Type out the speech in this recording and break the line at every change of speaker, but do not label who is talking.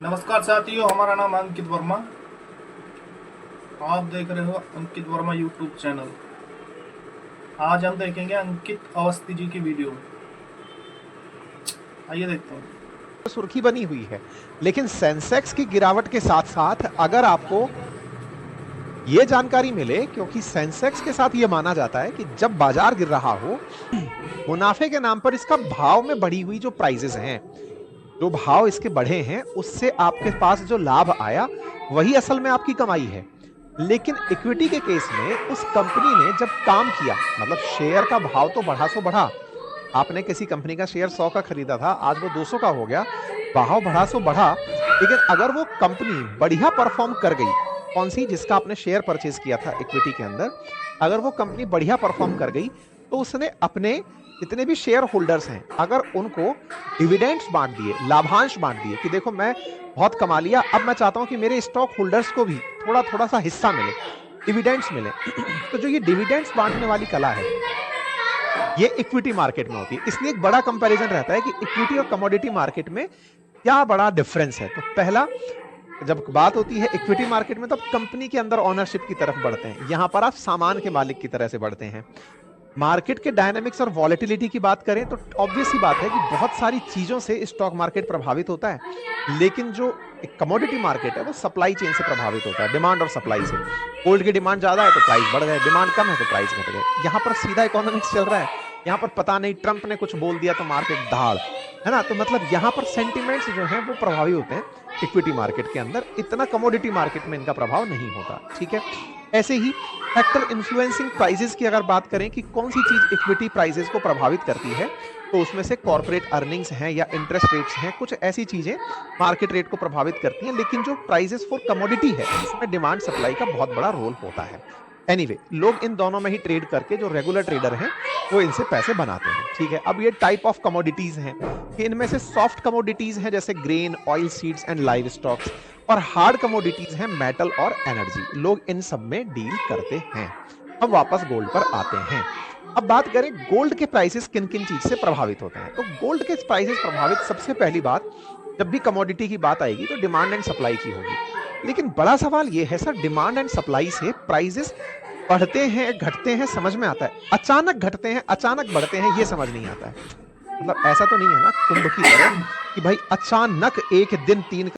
नमस्कार साथियों, हमारा नाम अंकित वर्मा। आप देख रहे हो अंकित वर्मा यूट्यूब चैनल। आज हम देखेंगे अंकित अवस्थी जी की वीडियो। आइए देखते हैं।
सुर्खी बनी हुई है, लेकिन सेंसेक्स की गिरावट के साथ साथ अगर आपको यह जानकारी मिले, क्योंकि सेंसेक्स के साथ यह माना जाता है कि जब बाजार गिर रहा हो, मुनाफे के नाम पर इसका भाव में बढ़ी हुई जो प्राइसेस हैं, जो भाव इसके बढ़े हैं, उससे आपके पास जो लाभ आया वही असल में आपकी कमाई है। लेकिन इक्विटी के केस में उस कंपनी ने जब काम किया, मतलब शेयर का भाव तो बढ़ा सो बढ़ा, आपने किसी कंपनी का शेयर 100 का खरीदा था, आज वो 200 का हो गया, भाव बढ़ा सो बढ़ा। लेकिन अगर वो कंपनी बढ़िया परफॉर्म कर गई, कौन सी, जिसका आपने शेयर परचेज किया था इक्विटी के अंदर, अगर वो कंपनी बढ़िया परफॉर्म कर गई तो उसने अपने जितने भी शेयर होल्डर्स हैं, अगर उनको डिविडेंड्स बांट दिए, लाभांश बांट दिए कि देखो मैं बहुत कमा लिया, अब मैं चाहता हूं कि मेरे स्टॉक होल्डर्स को भी थोड़ा थोड़ा सा हिस्सा मिले, डिविडेंड्स मिले। तो जो ये डिविडेंड्स बांटने वाली कला है, ये इक्विटी मार्केट में होती है। इसलिए एक बड़ा कंपैरिजन रहता है कि इक्विटी और कमोडिटी मार्केट में क्या बड़ा डिफरेंस है। तो पहला, जब बात होती है इक्विटी मार्केट में, तब कंपनी के अंदर ओनरशिप की तरफ बढ़ते हैं, यहां पर आप सामान के मालिक की तरह से बढ़ते हैं। मार्केट के डायनामिक्स और वॉलेटिलिटी की बात करें तो ऑब्वियस ही बात है कि बहुत सारी चीजों से स्टॉक मार्केट प्रभावित होता है, लेकिन जो कमोडिटी मार्केट है वो सप्लाई चेन से प्रभावित होता है, डिमांड और सप्लाई से। गोल्ड की डिमांड ज्यादा है तो प्राइस बढ़ गए, डिमांड कम है तो प्राइस घट गए। यहाँ पर सीधा इकोनॉमिक्स चल रहा है। यहाँ पर पता नहीं ट्रंप ने कुछ बोल दिया तो मार्केट दाड़, है ना। तो मतलब यहाँ पर सेंटिमेंट्स जो हैं वो प्रभावी होते हैं इक्विटी मार्केट के अंदर, इतना कमोडिटी मार्केट में इनका प्रभाव नहीं होता। ठीक है, ऐसे ही फैक्टर इन्फ्लुएंसिंग प्राइसेस की अगर बात करें कि कौन सी चीज इक्विटी प्राइसेस को प्रभावित करती है, तो उसमें से कॉर्पोरेट अर्निंग्स हैं या इंटरेस्ट रेट्स हैं, कुछ ऐसी चीजें मार्केट रेट को प्रभावित करती हैं। लेकिन जो प्राइसेस फॉर कमोडिटी है, उसमें डिमांड सप्लाई का बहुत बड़ा रोल होता है। एनीवे, लोग इन दोनों में ही ट्रेड करके, जो रेगुलर ट्रेडर हैं वो इनसे पैसे बनाते हैं। ठीक है, अब ये टाइप ऑफ कमोडिटीज हैं कि इनमें से सॉफ्ट कमोडिटीज हैं जैसे grain, oil seeds and live stocks, और हार्ड कमोडिटीज हैं मेटल और एनर्जी। लोग इन सब में डील करते हैं। अब वापस गोल्ड पर आते हैं। अब बात करें गोल्ड के प्राइसेस किन किन चीज से प्रभावित होते हैं। तो गोल्ड के प्राइसेस प्रभावित, सबसे पहली बात, जब भी कमोडिटी की बात आएगी तो डिमांड एंड सप्लाई की होगी। लेकिन बड़ा सवाल यह है सर, डिमांड एंड सप्लाई से प्राइसेस बढ़ते हैं घटते हैं समझ में आता है, अचानक घटते हैं अचानक बढ़ते हैं ये समझ नहीं आता है। मतलब ऐसा तो नहीं है ना कुंभ की तरह कि भाई अचानक एक दिन 3